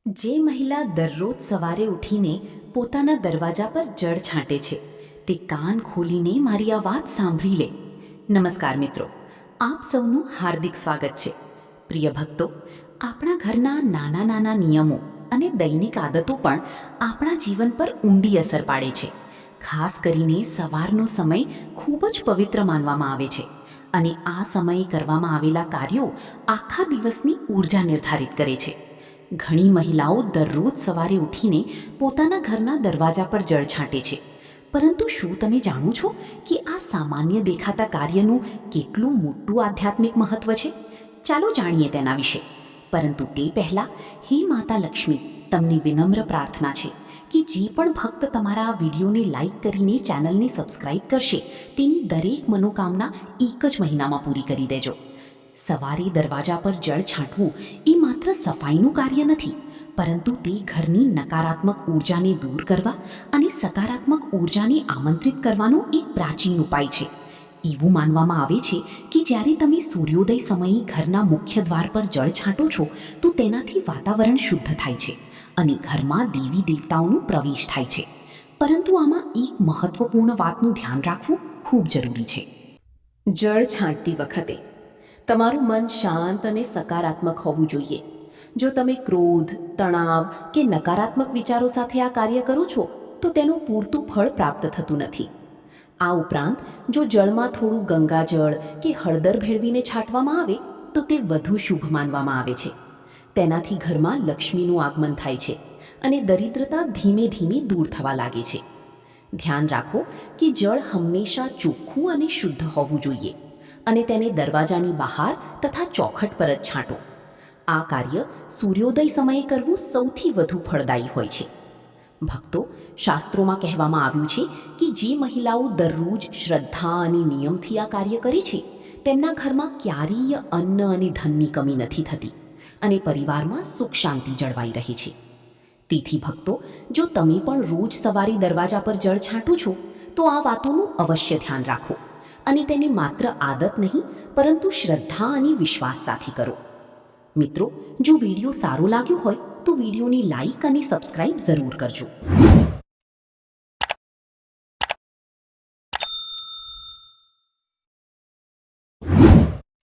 જે મહિલા દરરોજ સવારે ઉઠીને પોતાના દરવાજા પર જળ છાંટે છે તે કાન ખોલીને મારી આ વાત સાંભળી લે. નમસ્કાર મિત્રો, આપ સૌનું હાર્દિક સ્વાગત છે. પ્રિય ભક્તો, આપણા ઘરના નાના નાના નિયમો અને દૈનિક આદતો પણ આપણા જીવન પર ઊંડી અસર પાડે છે. ખાસ કરીને સવારનો સમય ખૂબ જ પવિત્ર માનવામાં આવે છે અને આ સમયે કરવામાં આવેલા કાર્યો આખા દિવસની ઊર્જા નિર્ધારિત કરે છે. ઘણી મહિલાઓ દરરોજ સવારે ઉઠીને પોતાના ઘરના દરવાજા પર જળ છાંટે છે, પરંતુ શું તમે જાણો છો કે આ સામાન્ય દેખાતા કાર્યનું કેટલું મોટું આધ્યાત્મિક મહત્વ છે? ચાલો જાણીએ તેના વિશે. પરંતુ તે પહેલાં, હે માતા લક્ષ્મી, તમને વિનમ્ર પ્રાર્થના છે કે જે પણ ભક્ત તમારા આ વિડીયોને લાઈક કરીને ચેનલને સબસ્ક્રાઈબ કરશે તેની દરેક મનોકામના એક જ મહિનામાં પૂરી કરી દેજો. સવારે દરવાજા પર જળ છાંટવું એ માત્ર સફાઈનું કાર્ય નથી, પરંતુ તે ઘરની નકારાત્મક ઊર્જાને દૂર કરવા અને સકારાત્મક ઊર્જાને આમંત્રિત કરવાનો એક પ્રાચીન ઉપાય છે. એવું માનવામાં આવે છે કે જ્યારે તમે સૂર્યોદય સમયે ઘરના મુખ્ય દ્વાર પર જળ છાંટો છો તો તેનાથી વાતાવરણ શુદ્ધ થાય છે અને ઘરમાં દેવી દેવતાઓનો પ્રવેશ થાય છે. પરંતુ આમાં એક મહત્વપૂર્ણ વાતનું ધ્યાન રાખવું ખૂબ જરૂરી છે. જળ છાંટતી વખતે તમારું મન શાંત અને સકારાત્મક હોવું જોઈએ. જો તમે ક્રોધ, તણાવ કે નકારાત્મક વિચારો સાથે આ કાર્ય કરો છો તો તેનું પૂરતું ફળ પ્રાપ્ત થતું નથી. આ ઉપરાંત જો જળમાં થોડું ગંગાજળ કે હળદર ભેળવીને છાંટવામાં આવે તો તે વધુ શુભ માનવામાં આવે છે. તેનાથી ઘરમાં લક્ષ્મીનું આગમન થાય છે અને દરિદ્રતા ધીમે ધીમે દૂર થવા લાગે છે. ધ્યાન રાખો કે જળ હંમેશા ચોખ્ખું અને શુદ્ધ હોવું જોઈએ અને તેને દરવાજાની બહાર તથા ચોખટ પર જ છાંટો. આ કાર્ય સૂર્યોદય સમયે કરવું સૌથી વધુ ફળદાયી હોય છે. ભક્તો, શાસ્ત્રોમાં કહેવામાં આવ્યું છે કે જે મહિલાઓ દરરોજ શ્રદ્ધા અને નિયમથી આ કાર્ય કરે છે તેમના ઘરમાં ક્યારેય અન્ન અને ધનની કમી નથી થતી અને પરિવારમાં સુખ શાંતિ જળવાઈ રહે છે. તેથી ભક્તો, જો તમે પણ રોજ સવારે દરવાજા પર જળ છાંટો છો તો આ વાતોનું અવશ્ય ધ્યાન રાખો અને તેને માત્ર આદત નહીં પરંતુ શ્રદ્ધા અને વિશ્વાસ સાથે કરો. મિત્રો, જો વિડીયો સારો લાગ્યો હોય તો વિડીયોને લાઈક અને સબસ્ક્રાઈબ જરૂર કરજો.